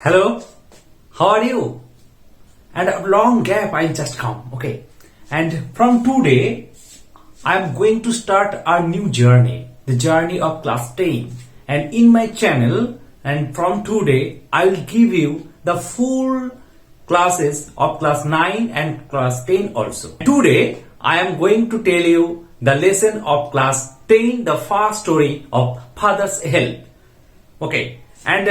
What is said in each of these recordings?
Hello, how are you? And a long gap I just come, okay. And from today, I am going to start our new journey, the journey of class 10. And in my channel, and from today, I will give you the full classes of class 9 and class 10 also. Today, I am going to tell you the lesson of class 10, the first story of Father's Help. Okay, and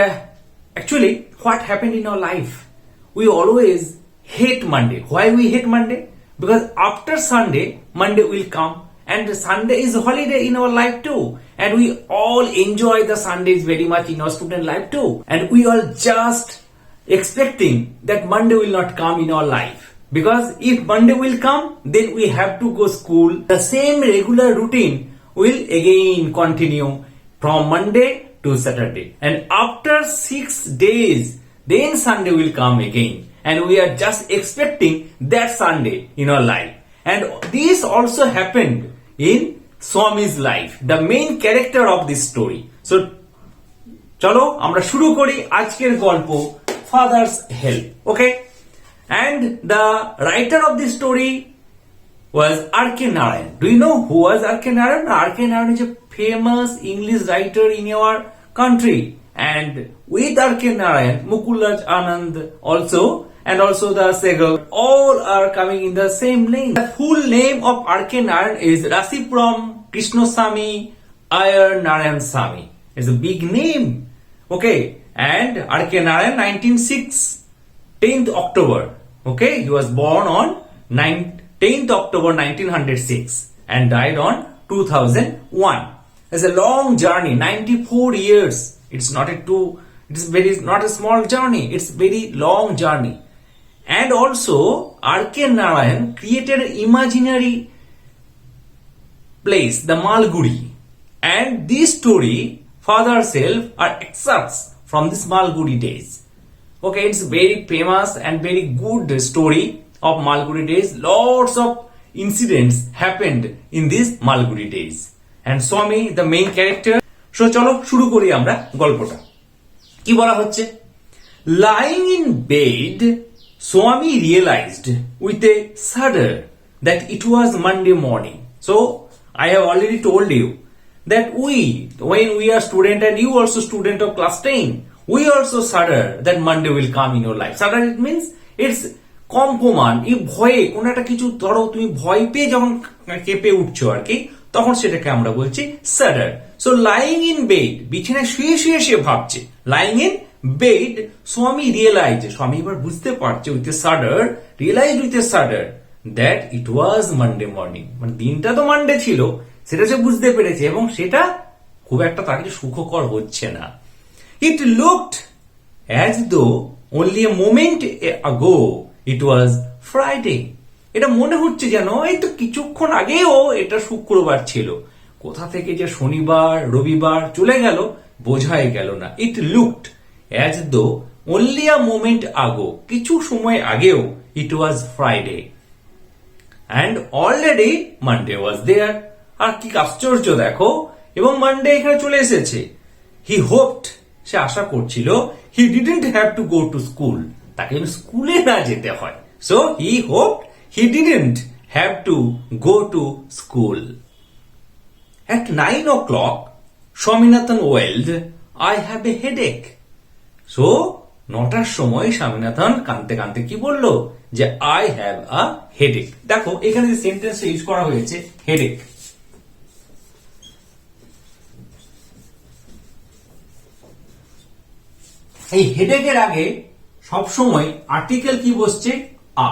actually, what happened in our life? We always hate Monday. Why we hate Monday? Because after Sunday, Monday will come, and Sunday is a holiday in our life too. And we all enjoy the Sundays very much in our student life too. And we all just expecting that Monday will not come in our life. Because if Monday will come, then we have to go school. The same regular routine will again continue from Monday to Saturday, and after 6 days then Sunday will come again, and we are just expecting that Sunday in our life. And this also happened in Swami's life, the main character of this story. So চলো আমরা শুরু করি আজকের গল্প Father's Help. Okay, and the writer of this story was R.K. Narayan. Do you know who was R.K. Narayan? R.K. Narayan is a famous English writer in our country, and with R.K. Narayan, Mukulaj Anand also, and also the Segal, all are coming in the same name. The full name of R.K. Narayan is Rasipram Krishnasamy Iyer Narayan Samy. It's a big name. Okay, and R.K. Narayan 1906, 10th October. Okay, he was born on 10th October 1906 and died on 2001. It's a long journey, 94 years. It's not not a small journey. It's very long journey. And also, R.K. Narayan created an imaginary place, the Malgudi. And this story, Father's Help, are excerpts from this Malgudi days. Okay, it's very famous and very good story of Malgudi days. Lots of incidents happened in these Malgudi days. And Swami, the main character. So চলো শুরু করি আমরা গল্পটা। কি বলা হচ্ছে? Lying in bed, Swami realized with a shudder that it was Monday morning. So I have already told you that when we are student, and you also student of class 10, we also shudder that Monday will come in your life. Shudder, it means it's কম্পমান, এই ভয়ে কোন একটা কিছু ধরো তুমি ভয় পেয়ে যখন কেঁপে উঠছো আর কি, তখন সেটাকে আমরা বলছি shudder. So lying in bed, বিছানায় শুয়ে শুয়ে সে ভাবছে, lying in bed, স্বামী এবার বুঝতে পারছে with a shudder, realized with a shudder that it was Monday morning. মানে দিনটা তো মানডে ছিল, সেটা সে বুঝতে পেরেছে, এবং সেটা খুব একটা তার কাছে সুখকর হচ্ছে না. It looked as though only a moment ago it was Friday. এটা মনে হচ্ছে যেন এই তো কিছুক্ষণ আগেও এটা শুক্রবার ছিল, কোথা থেকে যে শনিবার রবিবার চলে গেল বোঝাই গেল না. It looked as though only a moment ago, কিছু সময় আগেও it was Friday, and already Monday was there. আর কি আশ্চর্য দেখো, এবং মানডে এখানে চলে এসেছে. He hoped, সে আশা করছিল, he didn't have to go to school, তাকে স্কুলে না যেতে হয়. So he hoped he didn't have to go to school. At 9 o'clock, Swaminathan wailed, I have a headache. So 9টার সময় স্বামীনাথন কাঁদতে কাঁদতে কি বললো? যে I have a headache. দেখো এখানে যে সেন্টেন্স ইউজ করা হয়েছে headache, এই হেডেকের আগে সবসময় আর্টিকেল কি বসছে? আ.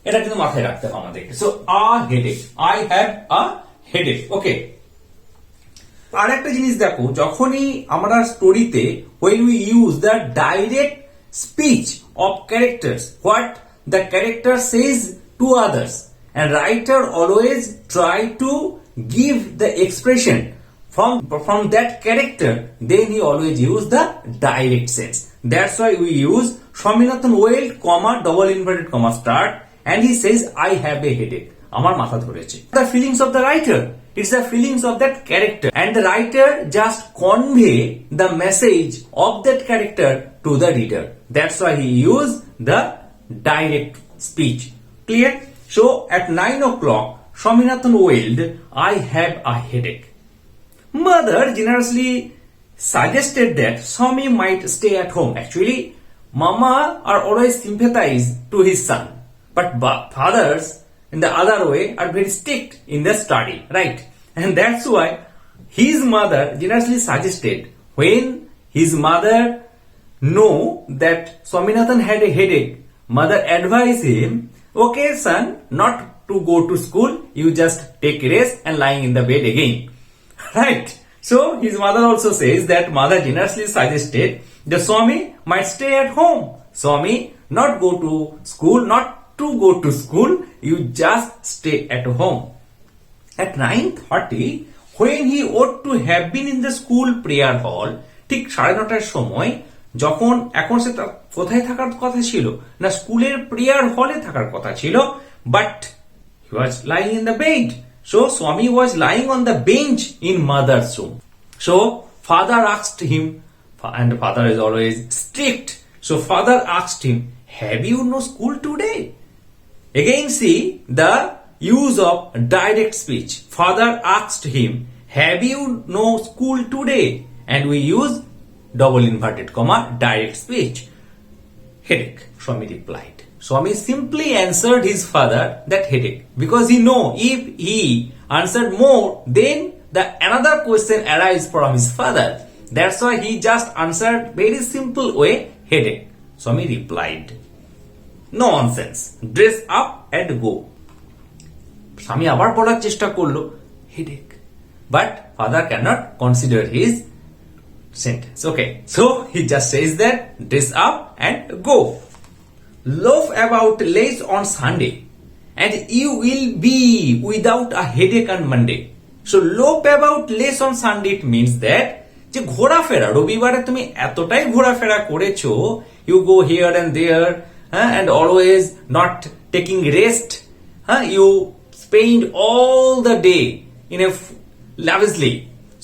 এটা কিন্তু মাথায় রাখতে হবে আমাদেরকে. So a headache, I have a headache. Okay, আর একটা জিনিস দেখো, যখনই আমরা স্টোরিতে when we use the direct speech of characters, what the character says to others, and writer always try to give the expression from that character, then he always use the direct sense. That's why we use Swaminathan wailed, comma, double inverted comma start, and he says I have a headache. আমার মাথা ধরেছে. The feelings of the writer, It's the feelings of that character, and the writer just convey the message of that character to the reader. That's why he used the direct speech. Clear? So at 9 o'clock, Swaminathan wailed, "I have a headache." Mother generously suggested that Swami might stay at home. Actually, Mama are always sympathize to his son, but fathers in the other way are very strict in their study, right? And that's why his mother generously suggested, when his mother know that Swaminathan had a headache, mother advised him, "Okay son, not to go to school, you just take rest and lying in the bed again." Right? So his mother also says that mother generously suggested the Swami might stay at home. Swami not go to school, you just stay at home. At 9:30, when he ought to have been in the school prayer hall, ঠিক 9:30টার সময়, যখন এখন সে কোথায় থাকার কথা ছিল না, স্কুলের প্রেয়ার হলে থাকার কথা ছিল, but he was lying in the bed. So Swami was lying on the bench in mother's room. So father asked him, and father is always strict. So father asked him, "Have you no school today?" Again see the use of direct speech. Father asked him, "Have you no school today?" And we use double inverted comma direct speech. Headache, Swami replied. Swami simply answered his father that headache, because he know if he answered more, then the another question arises from his father. That's why he just answered very simple way, headache. Swami replied, "Nonsense. Dress up and go." Swami আবার পড়ার চেষ্টা করলো, headache. But father cannot consider his sentence. Okay. So he just says that, dress up and go. Loaf about late on Sunday, and you will be without a headache on Monday. So loaf about late on Sunday, it means that যে ঘোরাফেরা, রবিবারে তুমি এতটাই ঘোরাফেরা করেছো, you go here and there, and always not taking rest, you spend all the day in a lavishly.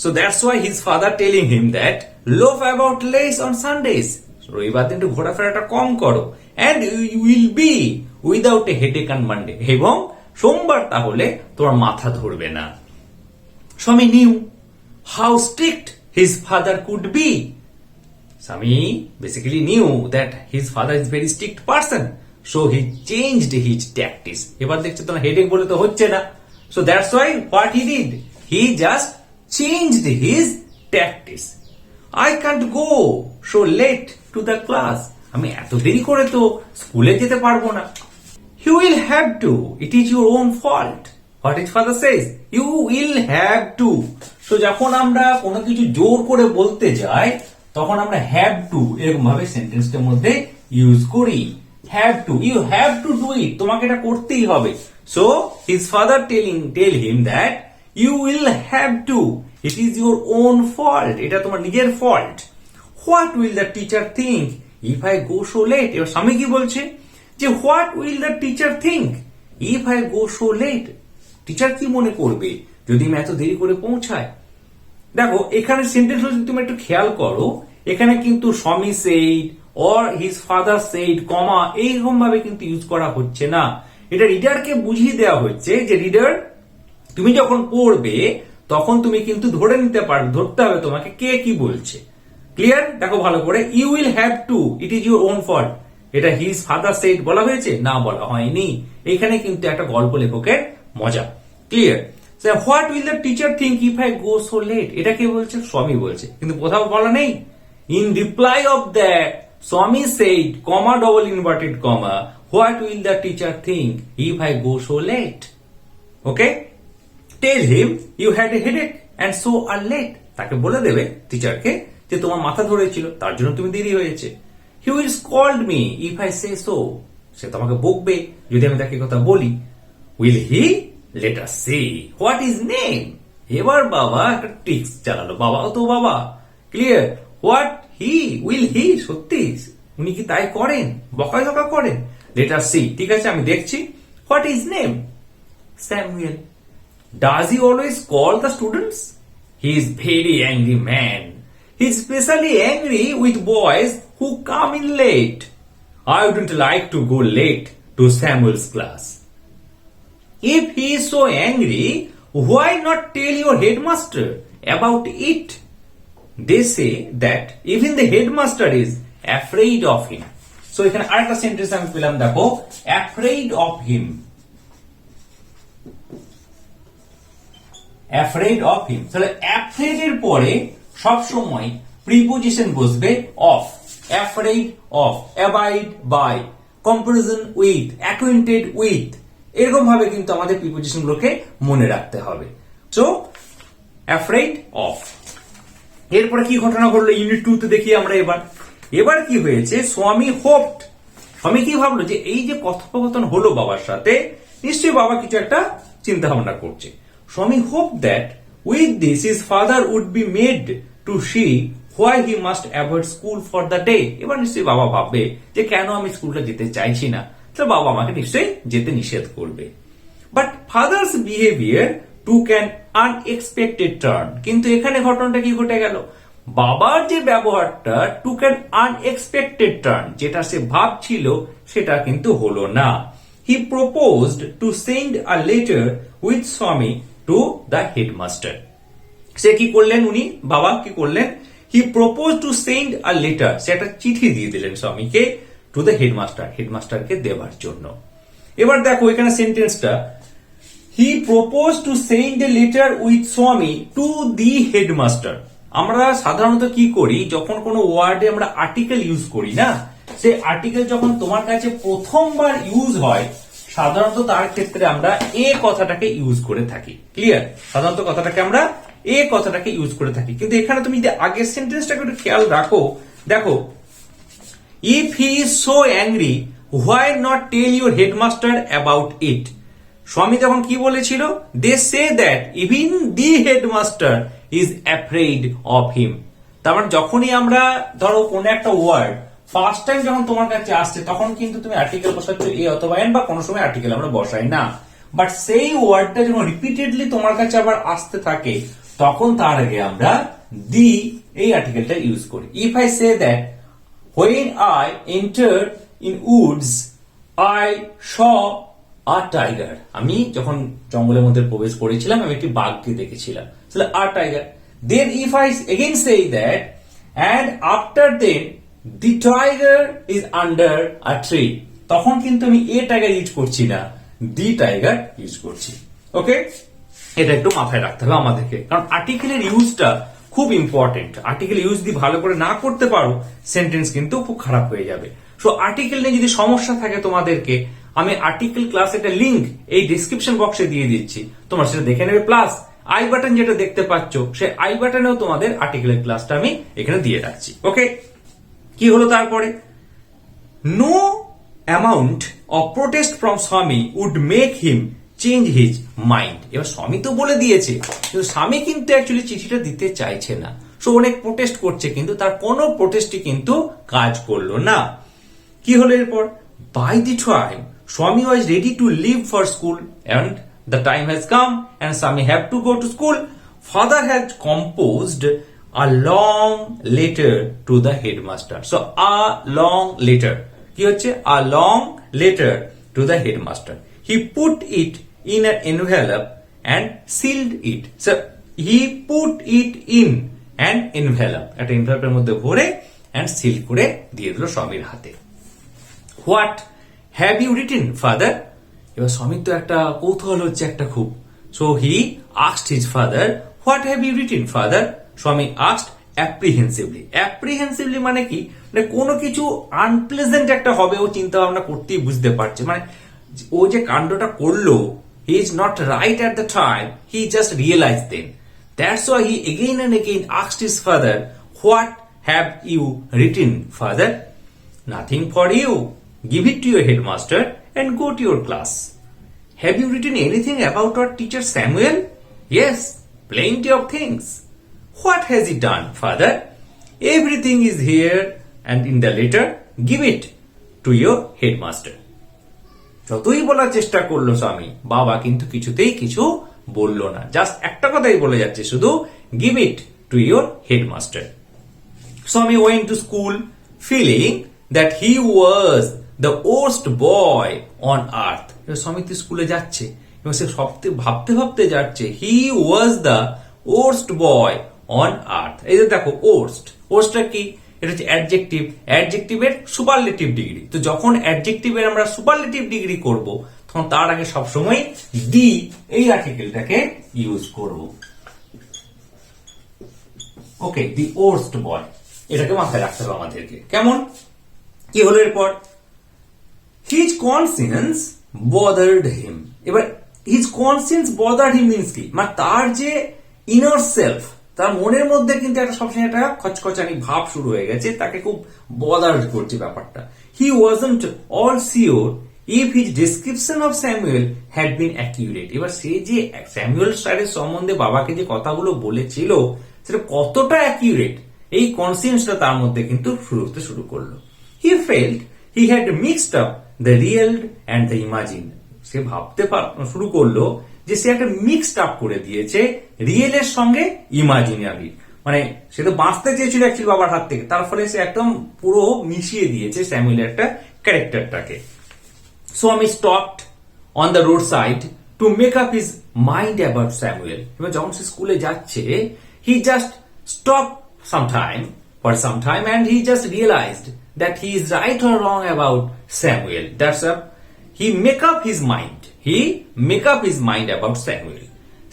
So that's why his father telling him that loaf about less on Sundays. রবিবার দিন একটু ঘোরাফেরাটা কম করো, and you will be without a headache on Monday. এবং সোমবার তাহলে তোমার মাথা ধরবে না। Swami knew how strict his father could be. Swami basically knew that his father is very strict person. So he changed his tactics. এবার দেখছে তোমার হেডেক বলে তো হচ্ছে না। So that's why what he did, he just changed his tactics. I can't go so late to the class. আমি এত দেরি করে তো স্কুলে যেতে পারবো না। You will have to. It is your own fault. What his father says, you will have to. So যখন আমরা কোনো কিছু জোর করে বলতে যাই, তখন আমরা have to এরকম ভাবে সেন্টেন্সটার মধ্যে ইউজ করি। Have to. You have to do it. তোমাকে এটা করতেই হবে। So his father tell him that you will have to. It is your own fault. এটা তোমার নিজের fault. What will the teacher think if I go so late? এবার স্বামী কি বলছে যে what will the teacher think if I go so late? Teacher কি মনে করবে যদি আমি এত দেরি করে পৌঁছাই? দেখো এখানে সেন্টেন্স যদি তুমি একটু খেয়াল করো, এখানে কিন্তু স্বামী said or his father said কমা এইরকম ভাবে কিন্তু ইউজ করা হচ্ছে না। এটা রিডারকে বুঝিয়ে দেওয়া হচ্ছে যে রিডার তুমি যখন পড়বে তখন তুমি কিন্তু ধরে নিতে পারবে, ধরতে হবে তোমাকে কে কি বলছে। ক্লিয়ার? দেখো ভালো করে, you will have to, it is your own fault. এটা হিজ ফাদার সেড বলা হয়েছে? না, বলা হয়নি। এখানে কিন্তু একটা গল্প লেখকের মজা। Clear? What will the teacher think if I go so late? এটা কে বলছে? স্বামী বলছে, কিন্তু কোথাও বলা নেই। In reply of that Swami said comma double inverted comma what will the teacher think if I go so late? Okay, tell him you had a headache and so are late. তাকে বলে দেবে টিচারকে যে তোমার মাথা ধরেছিল, তার জন্য তুমি দেরি হয়েছে। He will scold me if I say so. সে তোমাকে বকবে যদি আমি তাকে কথা বলি। Will he? Let us see what is name. এবার বাবা একটা ট্রিক্স চালালো, বাবাও তো বাবা। Clear? What he? Will he? সত্যি উনি কি তাই করেন? বকাঝকা করেন? Let us see. ঠিক আছে, আমি দেখছি। What is name? Samuel. Does he always call the students? He is very angry man. He is especially angry with boys who come in late. I wouldn't like to go late to Samuel's class. If he is so angry, why not tell your headmaster about it? They say that even the headmaster is afraid of him. So এখানে আরেকটা sentence আমি পেলাম, দেখো, afraid of him. Afraid of him. তাহলে afraid এর পরে সব সময় প্রিপোজিশন বসবে of. Afraid of, abide by, comparison with, acquainted with, এরকম ভাবে কিন্তু আমাদের প্রিপোজিশন গুলোকে মনে রাখতে হবে। So afraid of। এরপরে কি ঘটনা ঘটলো ইউনিট 2 তে দেখি আমরা। এবার কি হয়েছে, স্বামী হোপড, স্বামী কি ভাবলো যে এই যে কথোপকথন হলো বাবার সাথে, নিশ্চয়ই বাবা কিছু একটা চিন্তা ভাবনা করছে। Swami hope that with this his father would be made to see why he must avoid school for the day। এবার নিশ্চয়ই বাবা ভাববে যে কেন আমি স্কুলটা যেতে চাইছি না, তো বাবা আমাকে নিশ্চয়ই যেতে নিষেধ করবে। But father's behaviour took an unexpected turn. কিন্তু এখানে ঘটনাটা কি ঘটে গেল, বাবার যে ব্যবহারটা টুক অ্যান আনএক্সপেক্টেড টার্ন, যেটা সে ভাবছিল সেটা কিন্তু হলো না। He proposed to send a letter with Swami to the headmaster. সে কি করলেন, বাবা কি করলেন, he propose to send a letter, সে একটা চিঠি দিয়ে দিলেন স্বামীকে, টু দ্য হেডমাস্টার, হেডমাস্টারকে দেবার জন্য। এবার দেখো এখানে সেন্টেন্সটা, হি propose to send a letter with Swami to the headmaster. আমরা সাধারণত কি করি, যখন কোনো ওয়ার্ডে আমরা আর্টিকেল ইউজ করি না, সেই আর্টিকেল যখন তোমার কাছে প্রথমবার ইউজ হয়, সাধারণত তার ক্ষেত্রে আমরা এ কথাটাকে ইউজ করে থাকি। ক্লিয়ার? সাধারণত কথাটাকে আমরা এ কথাটাকে ইউজ করে থাকি। কিন্তু এখানে তুমি যদি আগের সেন্টেন্সটাকে একটু খেয়াল রাখো, দেখো, if he is so angry why not tell your headmaster about it. Swami তখন কি বলেছিল, they say that even the headmaster is afraid of him. তার মানে যখনই আমরা ধরো কোন একটা ওয়ার্ড ফার্স্ট টাইম যখন তোমার কাছে আসছে, তখন কিন্তু তুমি আর্টিকেল বসাচ্ছ এ অথবা এন, বা কোনো সময় আর্টিকেল আমরা বসাই না। বাট সেই ওয়ার্ডটা যখন রিপিটেডলি তোমার কাছে আবার আসতে থাকে, তখন তার আগে আমরা দি এই আর্টিকেলটা ইউজ করি। If I say that when I entered in woods I saw a tiger। আমি যখন জঙ্গলের মধ্যে প্রবেশ করেছিলাম, আমি একটি বাঘকে দেখেছিলাম, তাহলে a tiger। Then if I again say that and after then the tiger is under a tree, তখন কিন্তু আমি a tiger ইউজ করছি না, the tiger ইউজ করছি। ওকে, এটা একটু মাথায় রাখতে হবে আমাদেরকে, কারণ আর্টিকেলের ইউজটা খুব ইম্পর্টেন্ট। আর্টিকেল ইউজ যদি ভালো করে না করতে পারো, সেন্টেন্স কিন্তু খুব খারাপ হয়ে যাবে। সো আর্টিকেল নিয়ে যদি সমস্যা থাকে তোমাদেরকে, আমি আর্টিকেল ক্লাস একটা লিংক এই ডিসক্রিপশন বক্সে দিয়ে দিচ্ছি, তোমরা সেটা দেখে নেবে। প্লাস আই বাটন যেটা দেখতে পাচ্ছ, সেই আই বাটনেও তোমাদের আর্টিকেলের ক্লাসটা আমি এখানে দিয়ে রাখছি। ওকে, কি হলো তারপরে, no amount of protest from Swami would make him change his mind. এবার স্বামী তো বলে দিয়েছে, কিন্তু স্বামী কিন্তু অ্যাকচুয়ালি চিঠিটা দিতে চাইছে না। সো অনেক প্রোটেস্ট করছে, কিন্তু তার কোনো প্রোটেস্টই কিন্তু কাজ করলো না। কি হলো এরপর, by the time Swami was ready to leave for school and the time has come and Swami have to go to school, father has composed a long letter to the headmaster. So a long letter কি হচ্ছে, a long letter to the headmaster. He put it in an envelope and sealed it. So he put it in an envelope, একটা এনভেলপের মধ্যে ভরে and seal করে দিয়ে দিল স্বামীর হাতে। What have you written, father? এবার স্বামীর তো একটা কৌতূহল হচ্ছে একটা খুব। So he asked his father, what have you written, father? স্বামী asked apprehensively. Apprehensively মানে কি, মানে কোনো কিছু আনপ্লেজেন্ট একটা হবে, ও চিন্তা ভাবনা করতেই বুঝতে পারছে, মানে ও যে কাণ্ডটা করলো, he is not right at the time, he just realized then. That's why he again and again asked his father, what have you written, father? Nothing for you. Give it to your headmaster and go to your class. Have you written anything about our teacher Samuel? Yes, plenty of things. What has he done, father? Everything is here and in the letter. Give it to your headmaster. যতই বলার চেষ্টা করলো স্বামী, বাবা কিন্তু কিছুতেই কিছু বললো না, জাস্ট একটা কথাই বলে যাচ্ছে, শুধু give it to your headmaster. Swami went to school feeling that he was the worst boy on earth. স্বামী তো স্কুলে যাচ্ছে এবং সে ভাবতে ভাবতে যাচ্ছে he was the worst boy on earth. এই যে দেখো ওর্স্টটা কি, এটা হচ্ছে অ্যাডজেক্টিভ, অ্যাডজেক্টিভের সুপারলেটিভ ডিগ্রি। তো যখন অ্যাডজেক্টিভের আমরা সুপারলেটিভ ডিগ্রি করব তখন তার আগে সবসময় দি এই আর্টিকেলটাকে ইউজ করব। ওকে, দি ওর্স্ট বয়, এটাকে মাথায় রাখতে হবে আমাদেরকে। কেমন কি হলো এরপর, হিজ কনসিয়েন্স বদার্ড হিম। এবার হিজ কনসিয়েন্স বদার্ড হিম মিন্স কি, মানে তার যে ইনার সেলফ, তার মনের মধ্যে কিন্তু একটা সবসময় একটা খচখচানি ভাব শুরু হয়ে গেছে, তাকে খুব বদার্ড করছে ব্যাপারটা। He wasn't all sure if his description of Samuel had been accurate. এবার সে যে স্যামুয়েল স্টারের সম্বন্ধে বাবাকে যে কথাগুলো বলেছিল সেটা কতটা অ্যাকিউরেট, এই কনসিয়েন্সটা তার মধ্যে কিন্তু শুরু করলো। He felt he had mixed up the real and the imagine. সে ভাবতে শুরু করলো যে সে একটা মিক্সড আপ করে দিয়েছে রিয়েলের সঙ্গে ইমাজিনারি, মানে সে তো বাঁচতে চেয়েছিল অ্যাকচুয়ালি বাবার হাত থেকে, তার ফলে সে একদম পুরো মিশিয়ে দিয়েছে স্যামুয়েলের একটা ক্যারেক্টারটাকে। Swami stopped on the roadside to make up his mind about Samuel. এবার যখন সে স্কুলে যাচ্ছে, he just stopped for some time and he just realized that he is right or wrong about Samuel. That's up. He make up his mind about Samuel.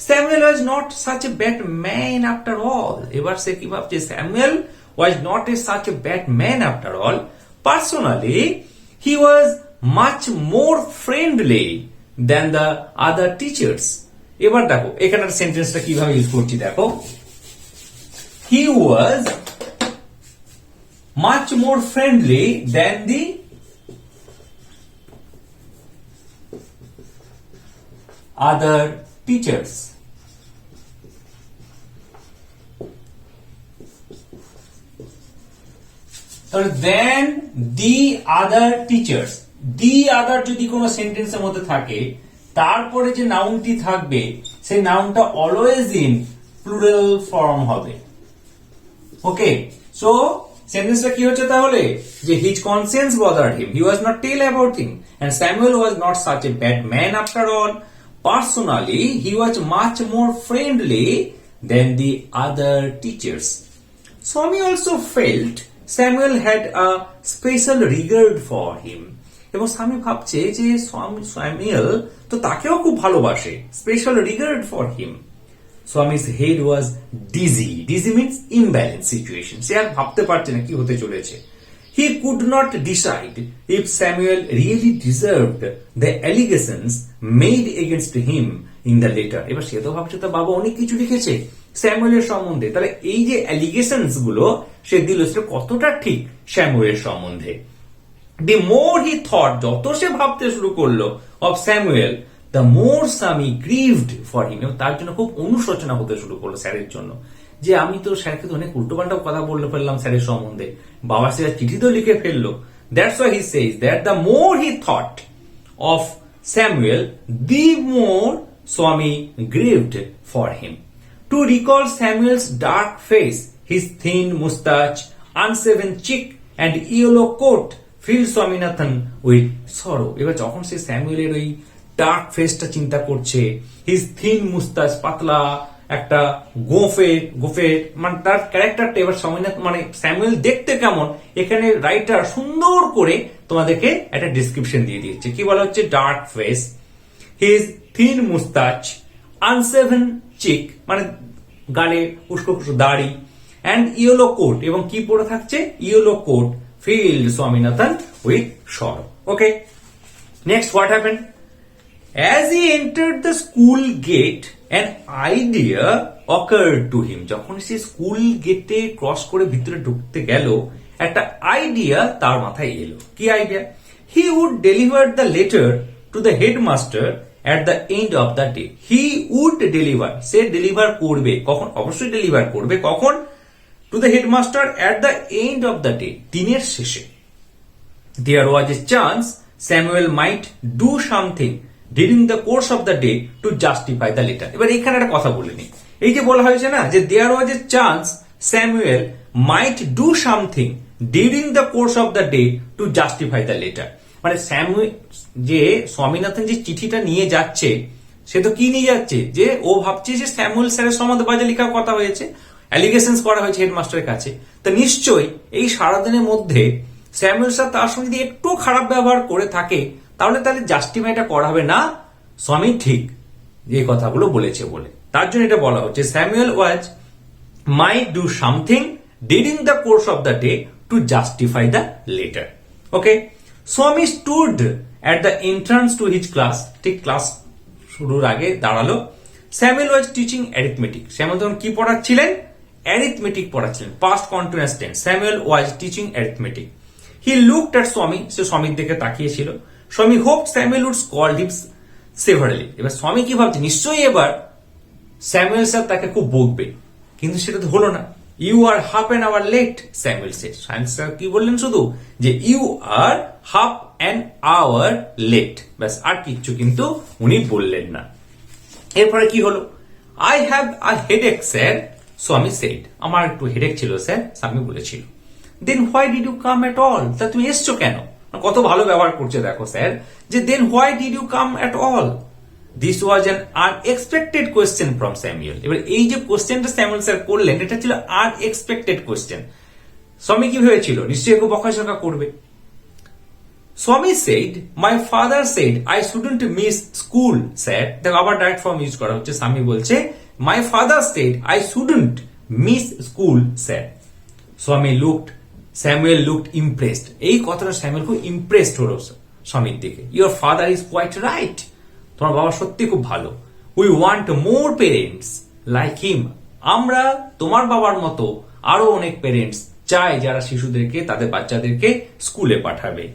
Samuel was not such a bad man after all. এবার সে কি ভাবছে, Samuel was not such a bad man after all. Personally, he was much more friendly than the other teachers. এবার দেখো এখানের সেন্টেন্সটা কিভাবে use করছি দেখো, he was much more friendly than the other teachers. Than the other teachers. দি আদার যদি কোন সেন্টেন্সের মধ্যে থাকে তারপরে যে নাউনটি থাকবে সেই নাউনটা অলওয়েজ ইন প্লুরাল ফর্ম হবে। ওকে, সো সেন্টেন্সটা কি হচ্ছে তাহলে, যে his conscience bothered him, he was not tell about him, and Samuel was not such a bad man after all. Personally he was much more friendly than the other teachers. Swami also felt Samuel had a special regard for him. এবং স্বামী ভাবছে যে Samuel তো তাকেও খুব ভালোবাসে, special regard for him. Swami's head was dizzy means imbalance situation, সে আর ভাবতে পারছে না কি হতে চলেছে। He could not decide if Samuel really deserved the allegations made against him in the letter. এবার সে তো ভাবছে তার বাবা অনেক কিছু লিখেছে স্যামুয়েলের সম্বন্ধে, তাহলে এই যে অ্যালিগেশনস গুলো সে দিল সেটা কতটা ঠিক স্যামুয়েলের সম্বন্ধে। The more he thought, যত সে ভাবতে শুরু করলো of Samuel, the more Swami grieved for him. তার জন্য খুব অনুশোচনা হতে শুরু করলো স্যারের জন্য, যে আমি তো স্যারকে তো অনেক উল্টোপাল্টা কথা বলে ফেললাম স্যারের সম্বন্ধে, বাবা স্যার চিঠি তো লিখে ফেললো। That's why he says that the more he thought of Samuel, the more Swami grieved for him. To recall Samuel's dark face, his thin mustache, unshaven cheek, and yellow coat filled Swaminathan with sorrow. এবার যখন সে স্যামুয়েলের ওই dark ফেসটা চিন্তা করছে, his thin মুস্তাচ, পাতলা একটা গোফে মানে তার ক্যারেক্টারটা, এবার স্বামীনাথন মানে স্যামুয়েল দেখতে কেমন, এখানে রাইটার সুন্দর করে তোমাদেরকে একটা ডিসক্রিপশন দিয়ে দিয়েছে। কি বলা হচ্ছে, dark face, his thin moustache, unshaven cheek মানে গালে উস্কো দাড়ি, অ্যান্ড ইয়েলো কোট, এবং কি পরে থাকছে, yellow coat, filled Swaminathan with sorrow. Okay, next what happened? As he entered the school gate, an idea occurred to him. যখন সে school গেটে cross করে ভিতরে ঢুকতে গেল, একটা আইডিয়া তার মাথায় এলো। কি idea? He would deliver the letter to the headmaster at the end of the day. He would deliver, say deliver করবে, কখন? অবশ্যই ডেলিভার করবে, কখন? To the headmaster at the end of the day, দিনের শেষে। There was a chance Samuel might do something during the course of the day to justify the letter. এবার এখানে একটা কথা বলে নি, এই যে বলা হয়েছে না যে there was a chance Samuel might do something during the course of the day to justify the letter. মানে স্যামুয়েল যে স্বামীনাথন যে চিঠিটা নিয়ে যাচ্ছে, সে তো কি নিয়ে যাচ্ছে, যে ও ভাবছে যে স্যামুয়েল স্যারের সম্বন্ধে বাজে লেখার কথা হয়েছে, অ্যালিগেশনস করা হয়েছে হেডমাস্টারের কাছে। তো নিশ্চয়ই এই সারাদিনের মধ্যে স্যামুয়েল স্যার তার সঙ্গে যদি একটু খারাপ ব্যবহার করে থাকে, তাহলে জাস্টিফাইটা করা হবে না স্বামী ঠিক যে কথাগুলো বলেছে বলে। তার জন্য এটা বলা হচ্ছে Samuel was might do something during the course of the day to justify the letter. Okay, Swami stood at the entrance to his class. ঠিক ক্লাস শুরুর আগে দাঁড়ালো। Samuel was teaching arithmetic. Samuel তখন কি পড়াচ্ছিলেন? Arithmetic পড়াচ্ছিলেন, past continuous tense. Samuel was teaching arithmetic. He looked at Swami. সে স্বামীর দিকে তাকিয়েছিল। Swami hoped Samuel would scold him severely. এবার স্বামী কি ভাবছে, নিশ্চয়ই এবার স্যামুয়েল স্যার তাকে খুব বকবে, কিন্তু সেটা তো হলো না। You are half an hour late, Samuel said. Sir কি বললেন শুধু, যে you are half an hour late, ব্যাস, আর কিচ্ছু কিন্তু উনি বললেন না। এরপরে কি হলো, I have a headache sir, Swami said. আমার একটু হেডেক ছিল স্যার, স্বামী বলেছিল। Then why did you come at all, তা তুমি এসছো কেন? কত ভালো ব্যবহার করছে দেখো স্যার, যে then why did you come at all. This was an unexpected question from Samuel. এবার এই যে কোয়েশ্চেনটা স্যামুয়েল স্যার করলেন, এটা ছিল আনএক্সপেক্টেড কোয়েশ্চেন। স্বামী কি ভেবেছিল, নিশ্চয়ই একটু বকাঝকা করবে। Swami said, my father said I shouldn't miss school sir. দেখো আবার ডাইরেক্ট ফর্ম ইউজ করা হচ্ছে। স্বামী বলছে my father said I shouldn't miss school sir. Samuel looked impressed. এই কথাটা স্যামুয়েল খুব ইমপ্রেসড হলো স্বামীর দিকে। Your father is quite right, তোমার বাবা সত্যি খুব ভালো। We want more parents like him, আমরা তোমার বাবার মতো আরো অনেক পেরেন্টস চাই যারা শিশুদেরকে, তাদের বাচ্চাদেরকে স্কুলে পাঠাবে।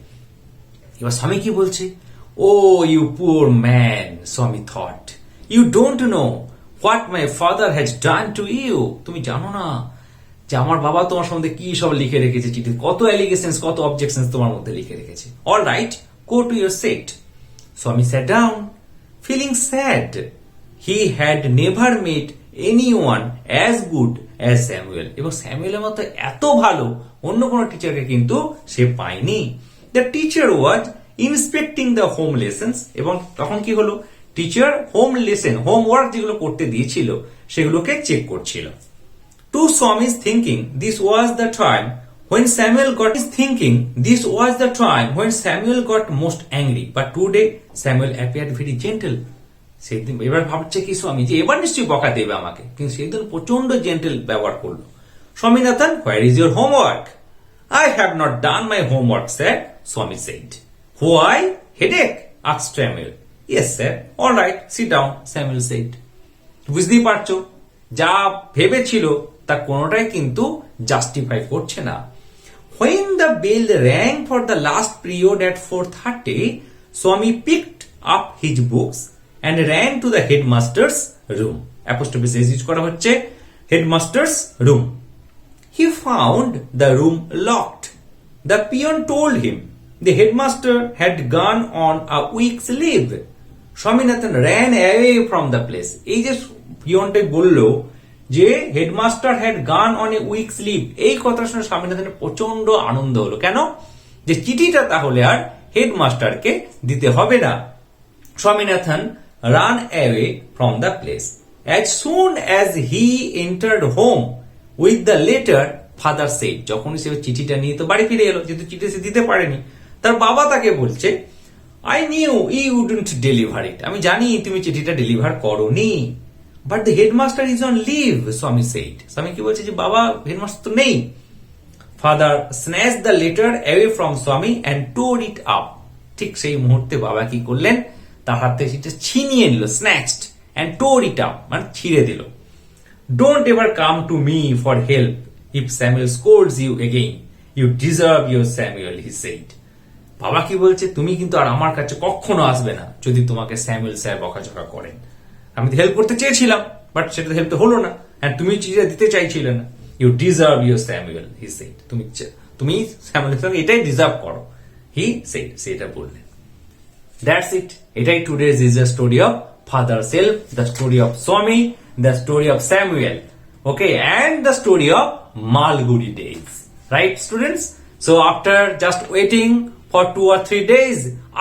এবার স্বামী কি বলছে, oh you poor man, Swami thought, you don't know what my father has done to you. তুমি জানো না যে আমার বাবা তোমার সম্বন্ধে কি সব লিখে রেখেছে চিঠি, কত অ্যালিগেশনস, কত অবজেকশনস তোমার মধ্যে লিখে রেখেছে। All right, go to your seat. Swami sat down, feeling sad. He had never met anyone as good as Samuel. এবং স্যামুয়েলের মতো এত ভালো অন্য কোনো টিচারকে কিন্তু সে পায়নি। The teacher was inspecting the home lessons. এবং তখন কি হলো, টিচার হোম লেসন, হোমওয়ার্ক যেগুলো করতে দিয়েছিল সেগুলোকে চেক করছিল। To Swami's thinking, this was the time when Samuel got most angry. But today Samuel appeared very gentle. সেদিন এবার ভাবছে কি স্বামী, যে এবার নিশ্চয়ই বকা দেবে আমাকে, কিন্তু সেদিন প্রচন্ড জেন্টেল ব্যবহার করলো। Swaminathan, where is your homework? I have not done my homework, sir, Swami said. Why? Headache? asked Samuel. Yes, sir. All right, sit down, Samuel said. বুঝতেই পারছো, যা ভেবেছিল তা কোনোটাই কিন্তু জাস্টিফাই করছে না। When the bell rang for the last period at 4:30, Swami picked up his books and ran to the headmaster's room. Apostrophe s use করা হচ্ছে, headmaster's room. He found the room locked. The peon told him the headmaster had gone on a week's leave. Swaminathan ran away from the place. এই যে পিয়নটাই বললো যে headmaster had gone on a week's leave, এই কথা শুনে স্বামীনাথনের প্রচন্ড আনন্দ হলো। কেন? যে চিঠিটা তাহলে আর হেডমাস্টারকে দিতে হবে না। Swaminathan run away from the place. As soon as he entered home with the letter, father said, যখন সে চিঠিটা নিয়ে তো বাড়ি ফিরে এলো, যেহেতু চিঠি সে দিতে পারেনি, তার বাবা তাকে বলছে I knew you wouldn't deliver it, আমি জানি তুমি চিঠিটা ডেলিভার করোনি। But the headmaster is on leave, Swami said. স্বামী কি বলছে, যে বাবা হেডমাস্টার তো নেই। Father snatched the letter away from Swami and tore it up. ঠিক সেই মুহূর্তে বাবা কি করলেন, তার হাত থেকে সেটা ছিনিয়ে নিল, snatched and tore it up, মানে ছিঁড়ে দিল। Don't ever come to me for help if Samuel scolds you again. You deserve your Samuel, he said. বাবা কি বলছে, তুমি কিন্তু আর আমার কাছে কখনো আসবে না যদি তোমাকে স্যামুয়েল স্যার বকাঝকা করেন। আমি তো হেল্প করতে চেয়েছিলাম, বাট সেটা হেল্প তো হলো না, আর তুমি চিঠিটা দিতে চাইছিলে না। You deserve your Samuel, he said, তুমি স্যামুয়েল এটাই ডিজার্ভ করো, হি সেড, সেটা বললেন। That's it. এটাই today's is the story of father self, the story of Swami, the story of Samuel, okay, and the story of Malgudi days. Right, students? So after just waiting for 2 or 3 days,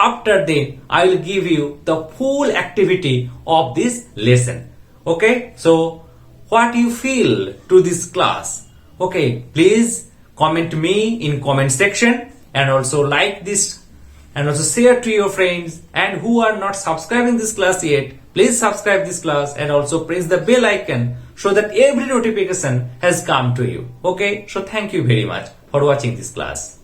after that I will give you the full activity of this lesson. Okay, so what you feel to this class? Okay, please comment me in comment section, and also like this, and also share to your friends, and who are not subscribing this class yet, please subscribe this class and also press the bell icon so that every notification has come to you. Okay, so thank you very much for watching this class.